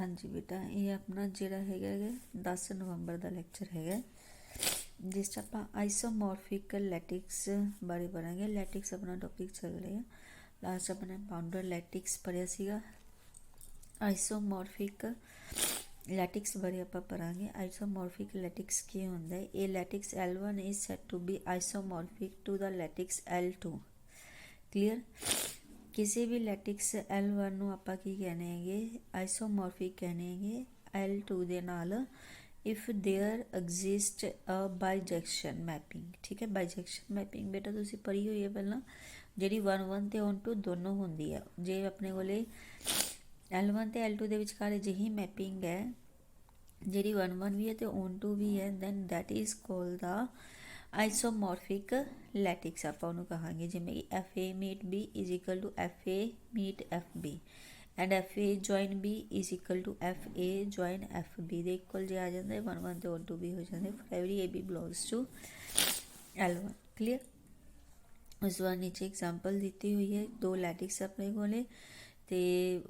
हाँ जी बेटा, ये अपना ਜਿਹੜਾ ਹੈਗਾ 10 ਨਵੰਬਰ ਦਾ ਲੈਕਚਰ ਹੈਗਾ ਜਿਸ 'ਚ ਆਪਾਂ ਆਈਸੋਮੋਰਫਿਕ ਲੈਟਿਕਸ ਬਾਰੇ ਪੜਾਂਗੇ। ਲੈਟਿਕਸ ਆਪਣਾ ਟੌਪਿਕ ਚੱਲ ਰਿਹਾ। ਲਾਸਟ ਆਪਣੇ ਬਾਉਂਡਰ ਲੈਟਿਕਸ ਪੜ੍ਹਿਆ ਸੀਗਾ। ਆਈਸੋਮੋਰਫਿਕ ਲੈਟਿਕਸ ਬਾਰੇ ਆਪਾਂ ਪੜਾਂਗੇ। ਆਈਸੋਮੋਰਫਿਕ ਲੈਟਿਕਸ ਕੀ ਹੁੰਦਾ ਹੈ? ਇਹ lattice L1 is said to be isomorphic to the lattice L2। Clear? ਕਿਸੇ ਵੀ ਲੈਟਿਕਸ L1 ਨੂੰ ਆਪਾਂ ਕੀ ਕਹਿੰਦੇ ਹੈਗੇ? ਆਈਸੋਮੋਰਫਿਕ ਕਹਿੰਦੇ ਹੈਗੇ L2 ਦੇ ਨਾਲ if there exist a bijection mapping. ਠੀਕ ਹੈ, ਬਾਈਜੈਕਸ਼ਨ ਮੈਪਿੰਗ ਬੇਟਾ ਤੁਸੀਂ ਪੜ੍ਹੀ ਹੋਈ ਹੈ ਪਹਿਲਾਂ, ਜਿਹੜੀ 1 ਤੇ 1 ਦੋਨੋਂ ਹੁੰਦੀ ਹੈ। ਜੇ ਆਪਣੇ ਕੋਲੇ L1 ਤੇ L2 ਦੇ ਵਿਚਕਾਰ ਅਜਿਹੀ ਮੈਪਿੰਗ ਹੈ ਜਿਹੜੀ 1 ਵੀ ਹੈ ਤੇ 2 ਵੀ ਹੈ, then that is called the isomorphic lattices ਆਪਾਂ ਉਹਨੂੰ ਕਹਾਂਗੇ। ਜਿਵੇਂ ਕਿ FA meet B is equal to FA meet FB and FA join B is equal to FA join FB ਦੇ ਇਕੁਅਲ ਜੇ ਆ ਜਾਂਦਾ 1 ਤੇ 2 ਵੀ ਹੋ ਜਾਂਦੇ for every AB belongs to L1। Clear? ਉਸ ਤੋਂ ਬਾਅਦ ਨੀਚੇ ਐਗਜ਼ਾਮਪਲ ਦਿੱਤੀ ਹੋਈ ਹੈ ਦੋ ਲੈਟਿਕਸ ਆਪਣੇ ਕੋਲੇ ਤੇ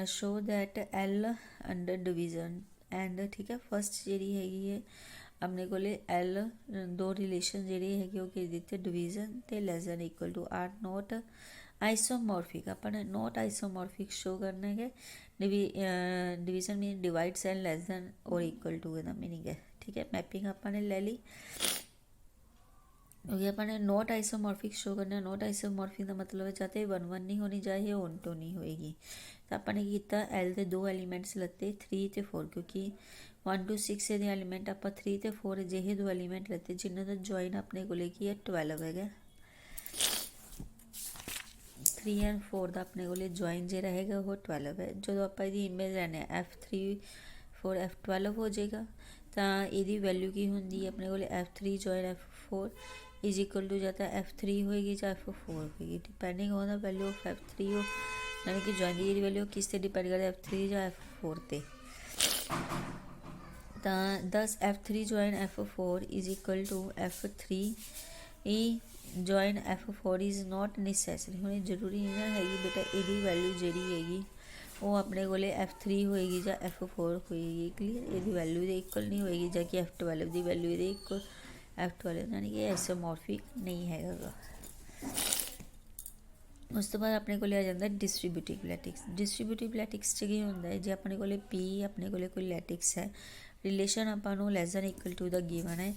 show that L under division and ਠੀਕ ਹੈ। ਫਸਟ ਜਿਹੜੀ ਹੈਗੀ ਹੈ ਆਪਣੇ ਕੋਲੇ L ਦੋ ਰਿਲੇਸ਼ਨ ਜਿਹੜੇ ਹੈਗੇ ਉਹ ਕੀ ਦਿੱਤੇ? ਡਿਵੀਜ਼ਨ ਤੇ less than equal to are not isomorphic. ਆਪਾਂ ਨੇ ਨੋਟ ਆਈਸੋਮੋਰਫਿਕ ਸ਼ੋ ਕਰਨਾ ਹੈਗਾ। Division mean divides and less than or equal to ਇਹਦਾ ਮੀਨਿੰਗ ਹੈ। ਠੀਕ ਹੈ, ਮੈਪਿੰਗ ਆਪਾਂ ਨੇ ਲੈ ਲਈ ਕਿਉਂਕਿ ਆਪਾਂ ਨੇ ਨੋਟ ਆਈਸੋਮੋਰਫਿਕ ਸ਼ੋ ਕਰਨਾ। ਨੋਟ ਆਈਸੋਮੋਰਫਿਕ ਦਾ ਮਤਲਬ ਹੈ ਜਾਂ ਤਾਂ 1 ਨਹੀਂ ਹੋਣੀ ਚਾਹੀਏ 2 ਨਹੀਂ ਹੋਏਗੀ। ਤਾਂ ਆਪਾਂ ਨੇ ਕੀਤਾ L ਦੇ 2 ਐਲੀਮੈਂਟਸ ਲੱਤੇ 3 ਤੇ 4 ਕਿਉਂਕਿ 1 to 6 ਇਹਦੇ ਐਲੀਮੈਂਟ ਆਪਾਂ 3 ਤੇ 4 ਅਜਿਹੇ 2 ਐਲੀਮੈਂਟ ਲੱਤੇ ਜਿਨ੍ਹਾਂ ਦਾ ਜੁਆਇਨ ਆਪਣੇ ਕੋਲੇ ਕੀ ਹੈ 12 ਹੈਗਾ। 3 ਐਂਡ 4 ਦਾ ਆਪਣੇ ਕੋਲੇ ਜੁਆਇਨ ਜਿਹੜਾ ਹੈਗਾ ਉਹ 12 ਹੈ। ਜਦੋਂ ਆਪਾਂ ਇਹਦੀ ਇਮੇਜ ਲੈਣੇ F3 4 F12 ਹੋ ਜਾਏਗਾ ਤਾਂ ਇਹਦੀ ਵੈਲਿਊ ਕੀ ਹੁੰਦੀ ਹੈ ਆਪਣੇ ਕੋਲੇ F3 join F4 is equal to ਜਾਂ ਤਾਂ F3 ਹੋਏਗੀ ਜਾਂ F4 ਹੋਏਗੀ depending on the value of F3 ਯਾਨੀ ਕਿ ਜੁਆਇਨ ਦੀ ਵੈਲਿਊ ਕਿਸ 'ਤੇ ਡਿਪੈਂਡ ਕਰਦਾ F3 ਜਾਂ F4 'ਤੇ। ਤਾਂ 10 F3 join F4 is equal to F3 join F4 is not necessary. ਹੁਣ ਜ਼ਰੂਰੀ ਨਹੀਂ ਨਾ ਹੈਗੀ ਬੇਟਾ ਇਹਦੀ ਵੈਲਿਊ ਜਿਹੜੀ ਹੈਗੀ ਉਹ ਆਪਣੇ ਕੋਲੇ F3 ਹੋਏਗੀ ਜਾਂ F4 ਹੋਏਗੀ। ਕਲੀਅਰ? ਇਹਦੀ ਵੈਲਿਊ ਦੇ ਇਕੁਅਲ ਨਹੀਂ ਹੋਏਗੀ ਜਾਂ ਕਿ F12 ਦੀ ਵੈਲਿਊ ਇਹਦੇ ਇਕੁਅਲ F12 ਯਾਨੀ ਕਿ ਆਈਸੋਮੋਰਫਿਕ ਨਹੀਂ ਹੈਗਾ। ਉਸ ਤੋਂ ਬਾਅਦ ਆਪਣੇ ਕੋਲ ਆ ਜਾਂਦਾ ਡਿਸਟਰੀਬਿਊਟਿਵ ਲੈਟਿਕਸ। ਡਿਸਟਰੀਬਿਊਟਿਵ ਲੈਟਿਕਸ 'ਚ ਕੀ ਹੁੰਦਾ ਹੈ? ਜੇ ਆਪਣੇ ਕੋਲੇ P ਆਪਣੇ ਕੋਲੇ ਕੋਈ ਲੈਟਿਕਸ ਹੈ ਰਿਲੇਸ਼ਨ ਆਪਾਂ ਨੂੰ ਲੈਸ ਦੈਨ ਇਕੁਅਲ ਟੂ ਦਾ ਗਿਵਨ ਹੈ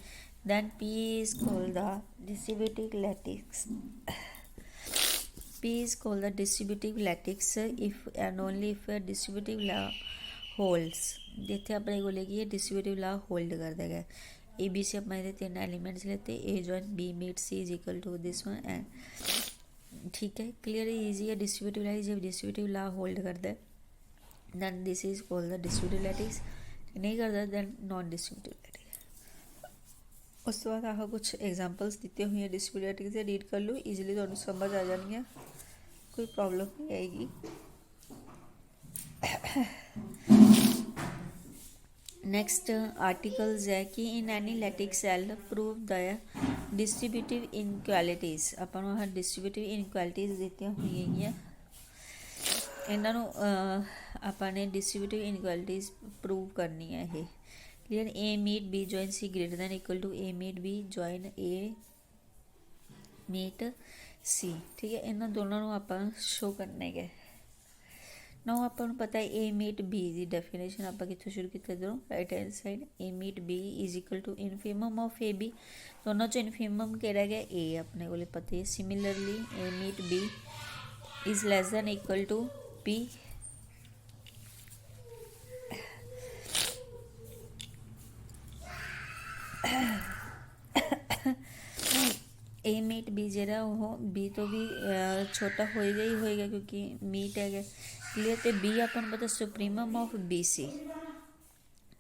then P is called the distributive lattice. P is called the distributive lattice if and only if a distributive law holds। ਜਿੱਥੇ ਆਪਣੇ ਕੋਲ ਕੀ ਹੈ ਡਿਸਟਰੀਬਿਊਟਿਵ ਲਾ ਹੋਲਡ ਕਰਦਾ ਹੈਗਾ। ABC ਆਪਾਂ ਇਹਦੇ 3 ਐਲੀਮੈਂਟਸ ਲੈਤੇ A join B meet C is equal to this one and ਠੀਕ ਹੈ। ਕਲੀਅਰ? ਈਜ਼ੀ ਹੈ। ਡਿਸਟਰੀਬਿਊਟਿਵ ਲਾ ਜੇ ਡਿਸਟਰੀਬਿਊਟਿਵ ਲਾ ਹੋਲਡ ਕਰਦਾ then this is called the distributive ਲੈਟਿਕਸ। ਨਹੀਂ ਕਰਦਾ ਦੈਨ ਨੋਨ ਡਿਸਟਰੀਬਿਊਟਿਵ ਲੈਟਿਕਸ। ਉਸ ਤੋਂ ਬਾਅਦ ਆਹ ਕੁਛ ਐਗਜ਼ਾਮਪਲਸ ਦਿੱਤੀਆਂ ਹੋਈਆਂ ਡਿਸਟਰੀਬਿਊਟਿਵ ਲੈਟਿਕਸ ਦੇ, ਰੀਡ ਕਰ ਲਓ ਈਜ਼ੀਲੀ ਤੁਹਾਨੂੰ ਸਮਝ ਆ ਜਾਣਗੀਆਂ, ਕੋਈ ਪ੍ਰੋਬਲਮ ਨਹੀਂ ਆਏਗੀ। ਨੈਕਸਟ ਆਰਟੀਕਲਸ ਹੈ ਕਿ ਇਨ ਐਨੀ ਲੈਟਿਕ ਸੈੱਲ ਪ੍ਰੂਵ ਦਾ ਡਿਸਟਰੀਬਿਊਟਿਵ ਇਨਕੁਐਲਿਟੀਜ਼। ਆਪਾਂ ਨੂੰ ਆਹ ਡਿਸਟਰੀਬਿਊਟਿਵ ਇਨਕੁਐਲਿਟੀਜ਼ ਦਿੱਤੀਆਂ ਹੋਈਆਂ ਹੈਗੀਆਂ। ਇਹਨਾਂ ਨੂੰ ਆਪਾਂ ਨੇ ਡਿਸਟਰੀਬਿਊਟਿਵ ਇਨਕੁਐਲਿਟੀਜ਼ ਪ੍ਰੂਵ ਕਰਨੀ ਹੈ ਇਹ। Clear? A meet B join C greater than equal to A meet B join A meet C। ਠੀਕ ਹੈ, ਇਹਨਾਂ ਦੋਨਾਂ ਨੂੰ ਆਪਾਂ ਸ਼ੋ ਕਰਨਾ ਹੈਗਾ। ਨਾ ਆਪਾਂ ਨੂੰ ਪਤਾ ਹੈ A ਮੀਟ B ਦੀ ਡੈਫੀਨੇਸ਼ਨ ਆਪਾਂ ਕਿੱਥੋਂ ਸ਼ੁਰੂ ਕੀਤਾ ਇੱਧਰੋਂ right hand side A meet B is equal to infimum of AB। ਦੋਨਾਂ 'ਚੋਂ ਇਨਫੀਮਮ ਕਿਹੜਾ ਹੈਗਾ? A ਆਪਣੇ ਕੋਲੇ ਪਤਾ ਹੈ। Similarly A meet B is less than equal to B। A meet B ਜਿਹੜਾ ਉਹ B ਤੋਂ ਵੀ ਛੋਟਾ ਹੋਏਗਾ ਹੀ ਹੋਏਗਾ ਕਿਉਂਕਿ ਮੀਟ ਹੈਗਾ। ਕਲੀਅਰ? ਤੇ B ਆਪਾਂ ਨੂੰ ਪਤਾ ਸੁਪਰੀਮਮ ਆਫ BC।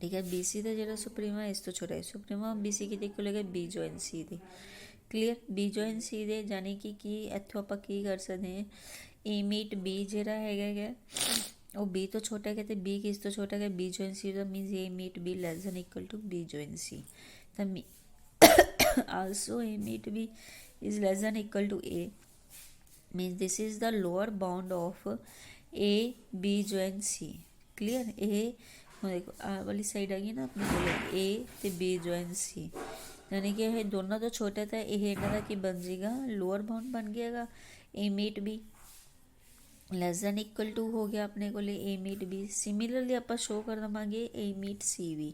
ਠੀਕ ਹੈ, BC ਦਾ ਜਿਹੜਾ ਸੁਪਰੀਮਮ ਇਸ ਤੋਂ ਛੋਟਾ ਹੈ। ਸੁਪਰੀਮਮ ਆਫ BC ਕਿਤੇ ਕੋਲ ਹੈਗਾ B ਜੁਆਇਨ C ਦੇ। ਕਲੀਅਰ? B ਜੁਆਇਨ C ਦੇ ਯਾਨੀ ਕਿ ਕੀ ਇੱਥੋਂ ਆਪਾਂ ਕੀ ਕਰ ਸਕਦੇ ਹਾਂ A ਮੀਟ B ਜਿਹੜਾ ਹੈਗਾ ਉਹ B ਤੋਂ ਛੋਟਾ ਹੈਗਾ ਅਤੇ B ਕਿਸ ਤੋਂ ਛੋਟਾ ਹੈਗਾ B ਜੁਆਇਨ C ਦਾ means A meet B less than equal to B join C। ਤਾਂ also A meet B is less than equal to A means this is the lower bound of A B join C. Clear. ये ਹੁਣ ਦੇਖੋ ਆਹ ਵਾਲੀ side ਆ ਗਈ ਨਾ ਆਪਣੇ ਕੋਲ ਏ ਤੇ ਬੀ ਜੁਆਇਨ ਸੀ, ਯਾਨੀ ਕਿ ਇਹ ਦੋਨਾਂ ਤੋਂ ਛੋਟਾ ਤਾਂ ਇਹ ਇਹਨਾਂ ਦਾ ਕੀ ਬਣ ਜਾਏਗਾ, ਲੋਅਰ ਬਾਉਂਡ ਬਣ ਗਿਆਗਾ। A meet B less than equal to ਹੋ ਗਿਆ ਆਪਣੇ ਕੋਲ ਏ ਮੀਟ ਬੀ। ਸਿਮਿਲਰਲੀ ਆਪਾਂ ਸ਼ੋ ਕਰ ਦੇਵਾਂਗੇ ਏ ਮੀਟ ਸੀ ਵੀ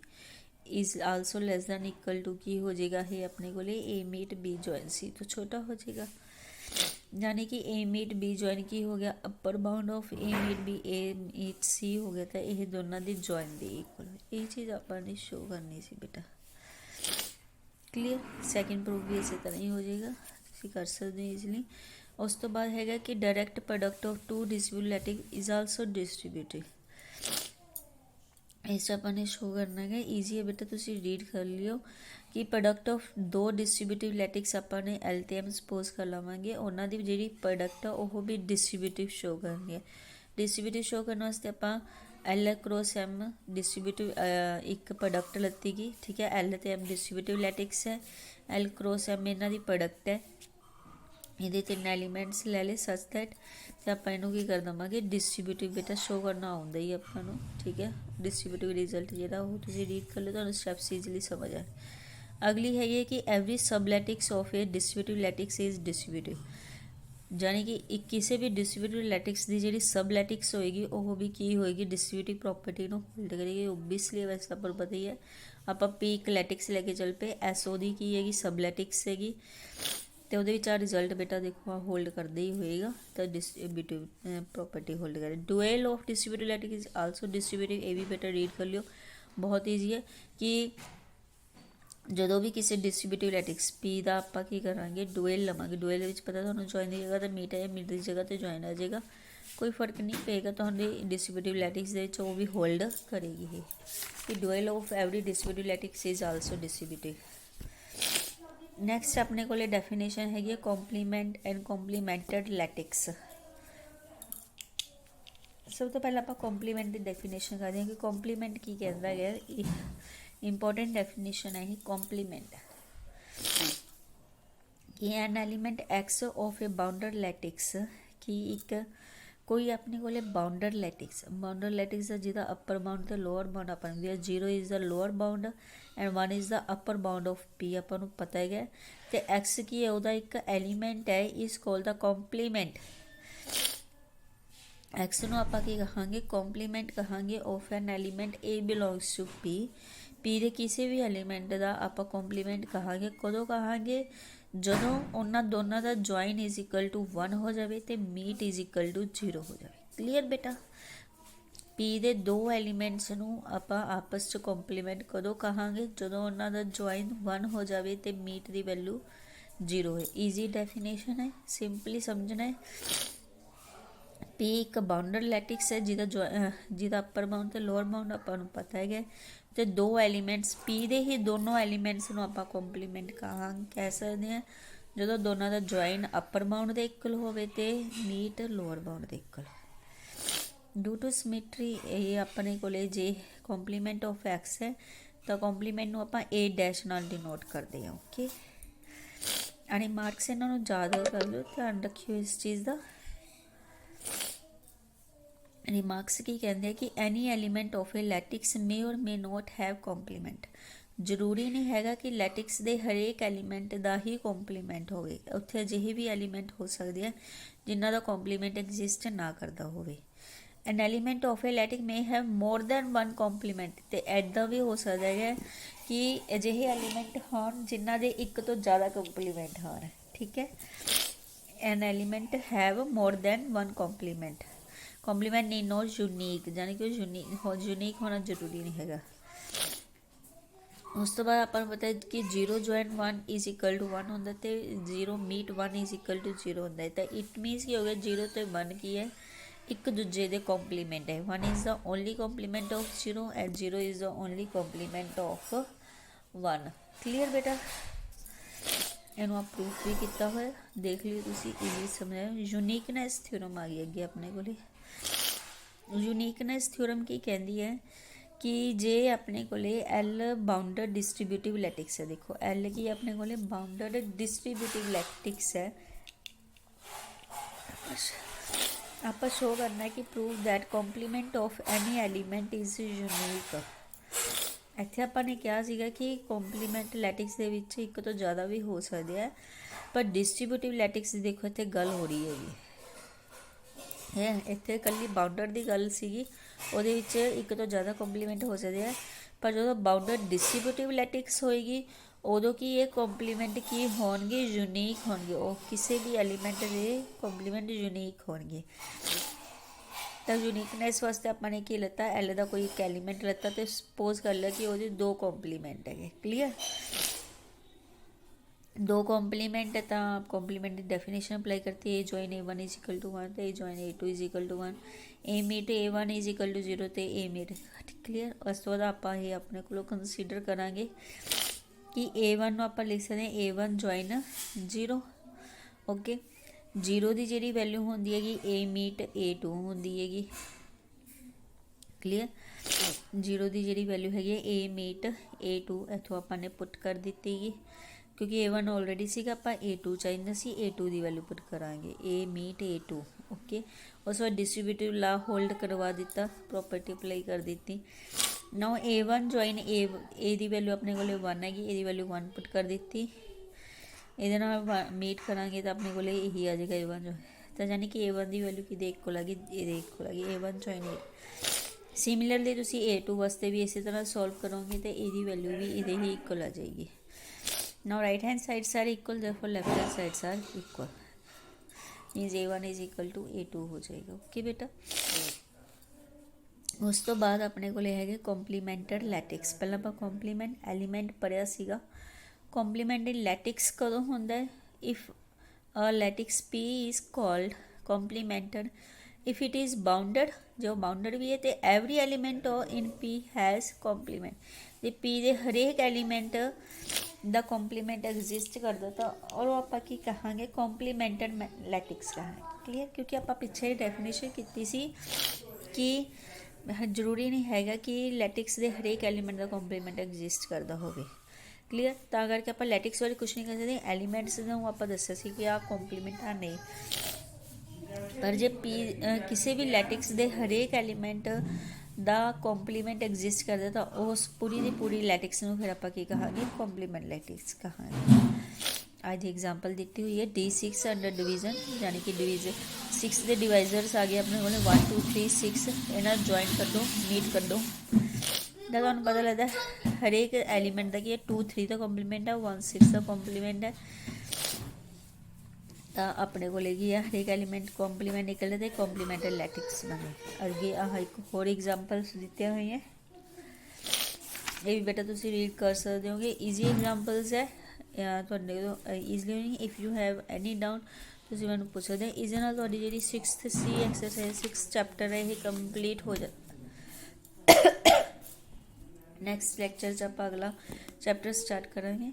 is also less than equal to ਕੀ ਹੋ ਜਾਏਗਾ, ਇਹ ਆਪਣੇ ਕੋਲ A meet B join C ਤੋਂ ਛੋਟਾ ਹੋ ਜਾਏਗਾ। यानी कि ए मीट बी जॉइन की हो गया upper bound of A meet B A meet C हो गया, तो यह दोनों की जॉइन दी इक्वल ये चीज़ आपने शो करनी सी बेटा। क्लीयर। सैकेंड प्रूफ भी इस तरह ही हो जाएगा, तुम कर सकते हो ईजिली। उस तो बाद है कि direct product of two distributive is also distributive, इस आपने शो करना है। ईजी है बेटा, तुम रीड कर लियो कि प्रोडक्ट ऑफ दो डिस्ट्रीब्यूटिव लैटिक्स आपने एल ते एम सपोज कर लवेंगे, उन्हों की जी प्रोडक्ट आ वो भी डिस्ट्रीब्यूटिव शो करनी है। डिस्ट्रीब्यूटिव शो करने वास्ते आप एल क्रॉस एम डिस्ट्रीब्यूटिव एक प्रोडक्ट लत्ती गई, ठीक है। एल ते एम डिस्ट्रीब्यूटिव लैटिक्स है, एल क्रॉस एम इन्हों की प्रोडक्ट है, ये तीन एलीमेंट्स ले ले सच दैट तो आप इनू की कर देवांगे डिस्ट्रीब्यूटिव बेटा शो करना आउंदा ही आपको, ठीक है। डिस्ट्रीब्यूटिव रिजल्ट जो रीड कर लो तो स्टैप्स ईजिली समझ आए। अगली है कि every sublattice of a distributive lattice is distributive, यानी कि किसी भी डिस्ट्रीब्यूटिव लैटिक्स की जी सब लैटिक्स होएगी वह भी की होएगी डिस्ट्रीब्यूटिव प्रॉपर्टी को होल्ड करेगी। ओबीयसली वैसे आपको पता ही है, आप पी एक लैटिक्स लैके चल पे एस ओ दी की हैगी सब लैटिक्स हैगी, तो वो रिजल्ट बेटा देखो होल्ड करते ही होएगा, तो डिस्ट्रीब्यूटिव प्रॉपर्टी होल्ड करे। Dual of distributive lattice is also distributive, ये भी बेटा रीड कर लियो, बहुत ईजी है कि जो भी किसी डिस्ट्रीब्यूटिव लैटिक्स पी का आप की करा डुएल लवेंगे, डुएल पता थोड़ा जॉइन की जगह तो मीट है, मीट की जगह तो जॉइन आ जाएगा, कोई फर्क नहीं पेगा तो डिस्ट्रीब्यूटिव लैटिक्स वो भी होल्ड करेगी ये कि dual of every distributive lattice is also distributive. Next अपने को डेफिनेशन है कॉम्पलीमेंट एंड कॉम्पलीमेंटेड लैटिक्स। सब तो पहले आप कॉम्पलीमेंट की डेफिनेशन करते हैं कि कॉम्पलीमेंट की कहता है, इंपॉर्टेंट डेफिनेशन है कॉम्पलीमेंट कि an element X of a bounded lattice कि एक कोई अपने को बाउंडर लैटिक्स जिदा अपर बाउंड तो लोअर बाउंड अपन दिया, 0 is the lower bound and 1 is the upper bound of P अपन पता है। तो एक्स की है वह एक एलीमेंट है इस कॉल द कॉम्पलीमेंट, एक्स नूं आपां की कहांगे कॉम्पलीमेंट कहांगे of an element A belongs to P, P दे किसी भी एलीमेंट का आप कॉम्पलीमेंट कहांगे कदों कहांगे जदों उन्हां दोनों का जॉइन इज इक्वल टू 1 हो जाए तो मीट इज इक्वल टू 0 हो जाए। क्लीयर बेटा। पी दे दो एलीमेंट्स नूं आपां आपस च कॉम्पलीमेंट कदों कहांगे जदों उन्हां दा जॉइन 1 हो जाए तो मीट की वैल्यू 0 है। ईजी डेफिनेशन है, सिंपली समझना है। पी एक बाउंडर लैटिक्स है जिदा अपर बाउंड तो लोअर बाउंड अपन पता है, तो दो एलीमेंट्स पी दे ही दोनों एलीमेंट्स नूं आपां कॉम्पलीमेंट कह सकते हैं जो दोनों का जॉइन अपर बाउंड के इक्वल होवे ते मीट लोअर बाउंड के इक्वल। ड्यू टू सिमेट्री ये अपने को जे कॉम्पलीमेंट ऑफ एक्स है तो कॉम्पलीमेंट नूं आपां ए डैश नाल डिनोट करते हैं। ओके यानी मार्क्स इन्हों याद कर लो, ध्यान रखियो इस चीज़ का। रिमार्क्स की कहते हैं कि any element of A lattice मे और मे नॉट हैव कॉम्पलीमेंट, जरूरी नहीं है कि लैटिक्स के हरेक एलीमेंट का ही कॉम्पलीमेंट हो, उत्थे अजिहे भी एलीमेंट हो सकते हैं जिन्हों का कॉम्पलीमेंट एग्जिस्ट ना करता हो। An element of a lattice may have more than 1 complement, तो ऐदा भी हो सकता है कि अजिहे एलीमेंट होन जिन्हों के एक तो ज़्यादा कॉम्पलीमेंट होन, ठीक है। An element have more than 1 complement, complement नहीं नॉट यूनीक, यानी कि यूनीक होना जरूरी नहीं है। उस तो बाद अपन पता है कि 0 जॉइन 1 इज इक्वल टू 1 होंदा ते 0 मीट 1 इज इक्वल टू 0 होंदा है। तो इट मीनस की हो गया 0 तो 1 की है एक दूजे के कॉम्पलीमेंट है। 1 is the only complement of 0 and 0 is the only complement of 1। Clear बेटा। इनू आप प्रूफ भी किया हुआ देख लियो तुसी, इजी समझ। यूनीकनेस थ्योरम आ गई अगे अपने को। यूनीकनेस थ्योरम की कहती है कि जे अपने को एल बाउंडर डिस्ट्रीब्यूटिव लैटिक्स है, देखो एल की अपने को बाउंडर डिस्ट्रीब्यूटिव लैटिक्स है ਆਪਾਂ ਸ਼ੋ ਕਰਨਾ ਹੈ ਕਿ prove that compliment of any element is unique. ਇੱਥੇ ਆਪਾਂ ਨੇ ਕਿਹਾ ਸੀਗਾ ਕਿ ਕੰਪਲੀਮੈਂਟ ਲੈਟਿਕਸ ਦੇ ਵਿੱਚ ਇੱਕ ਤੋਂ ਜ਼ਿਆਦਾ ਵੀ ਹੋ ਸਕਦੇ ਆ, ਪਰ ਡਿਸਟ੍ਰੀਬਿਊਟਿਵ ਲੈਟਿਕਸ ਦੀ ਦੇਖੋ ਇੱਥੇ ਗੱਲ ਹੋ ਰਹੀ ਹੈਗੀ ਹੈ। ਇੱਥੇ ਇਕੱਲੀ ਬਾਊਂਡਰ ਦੀ ਗੱਲ ਸੀਗੀ, ਉਹਦੇ ਵਿੱਚ ਇੱਕ ਤੋਂ ਜ਼ਿਆਦਾ ਕੰਪਲੀਮੈਂਟ ਹੋ ਸਕਦੇ ਆ, ਪਰ ਜਦੋਂ ਬਾਊਂਡਰ ਡਿਸਟ੍ਰੀਬਿਊਟਿਵ ਲੈਟਿਕਸ ਹੋਏਗੀ ਉਦੋਂ ਕੀ ਇਹ ਕੰਪਲੀਮੈਂਟ ਕੀ ਹੋਣਗੇ, ਯੂਨੀਕ ਹੋਣਗੇ। ਉਹ ਕਿਸੇ ਵੀ ਐਲੀਮੈਂਟ ਦੇ ਕੰਪਲੀਮੈਂਟ ਯੂਨੀਕ ਹੋਣਗੇ। ਤਾਂ ਯੂਨੀਕਨੈਸ ਵਾਸਤੇ ਆਪਾਂ ਨੇ ਕੀ ਲਿੱਤਾ, ਐਲ ਦਾ ਕੋਈ ਇੱਕ ਐਲੀਮੈਂਟ ਲਿੱਤਾ ਅਤੇ ਸਪੋਜ਼ ਕਰ ਲਿਆ ਕਿ ਉਹਦੇ ਦੋ ਕੰਪਲੀਮੈਂਟ ਹੈਗੇ। ਕਲੀਅਰ, दो कॉम्प्लीमेंट है तो आप कॉम्प्लीमेंट की डेफिनेशन अप्लाई करती है। A join A1 is equal to 1 तो A join A2 is equal to 1, A meet A1 is equal to 0 तो ए मीट। क्लीयर, उस तो बाद आप अपने को कंसीडर करांगे कि A1 आप लिख सकते हैं A1 जॉइन 0। ओके, 0 की जी वैल्यू होंगी हैगी ए मीट A2 होंगी हैगी। क्लीयर, 0 की जी वैल्यू हैगी ए मीट A2 इतों आपने पुट कर दी हैगी, क्योंकि A1 ऑलरेडी सीगा, आप A2 चाहिए सी, A2 की वैल्यू पुट करांगे ए मीट A2। ओके, उस बाद डिस्ट्रीब्यूटिव ला होल्ड करवा दिता, प्रॉपर्टी अप्लाई कर दी। नाउ A1 जॉइन ए की वैल्यू अपने को 1 हैगी, ए वैल्यू 1 पुट कर दी। ये मीट करांगे तो अपने को यही आ जाएगा A1 जो, तो यानी कि A1 की वैल्यू कि एक को लगी, ये एक को लगी A1 जॉइन ए। सिमिलरली तुम A2 वास्ते भी इसी तरह सॉल्व करोगे तो ये वैल्यू भी ये ही इक्वल आ जाएगी। Now right hand sides are equal, therefore left hand sides are equal, means A1 is equal to A2 हो जाएगा। ओके बेटा, उस तो बाद अपने को है कॉम्प्लीमेंटेड लैटिक्स। पहले आप कॉम्प्लीमेंट एलीमेंट पढ़िया सीगा। कॉम्प्लीमेंटेड लैटिक्स कदों होंदा है, if a lattice P is called complemented if it is bounded, जो बाउंडेड भी है तो every element in P has complement, जे P के हरेक एलीमेंट द कॉम्प्लीमेंट एग्जिस्ट करता तो और आप की कहांगे कॉम्प्लीमेंटेड लैटिक्स कहांगे। क्लीयर, क्योंकि आप पिछे ही डेफिनेशन की सी कि जरूरी नहीं हैगा कि लैटिक्स के हरेक एलीमेंट का कॉम्प्लीमेंट एग्जिस्ट करता हो। क्लीयर, तो करके आप लैटिक्स वाले कुछ नहीं कर सकते, एलीमेंट्स को आप दस्या सी कि आ कॉम्प्लीमेंट आ नहीं, पर जे पी किसी भी लैटिक्स के हरेक एलीमेंट दा कॉम्प्लीमेंट एग्जिस्ट करता तो उस पूरी की पूरी लैटिक्स में फिर आप कहांगे कॉम्प्लीमेंट लैटिक्स कहांगे। आज की एग्जाम्पल दी हुई है D6 अंडर डिवीजन, यानी कि डिवीजन 6 के डिवाइजर्स आ गए अपने को 1 2 3 6, इन्हें ज्वाइन कर दो, मीट कर दो, तो तुहानूं पता लगता है हरेक एलीमेंट का कि 2 3 का कॉम्प्लीमेंट है, 1 6 का कॉम्प्लीमेंट है। तो अपने को हरेक एलीमेंट कॉम्प्लीमेंट निकले तो कॉम्प्लीमेंटेड लैटिक्स बने। अगे आह एक होर एग्जाम्पल्स दिते हुए हैं, ये भी बेटा तुम रीड कर सकते हो, ईजी एग्जाम्पल्स है easily. If you have any doubt तुम मैं पूछ सकते हैं। इस जी 6th C एक्सरसाइज 6 चैप्टर है ये कंप्लीट हो जाता। नैक्सट लैक्चर आप अगला चैप्टर स्टार्ट करेंगे।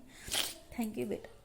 थैंक यू बेटा।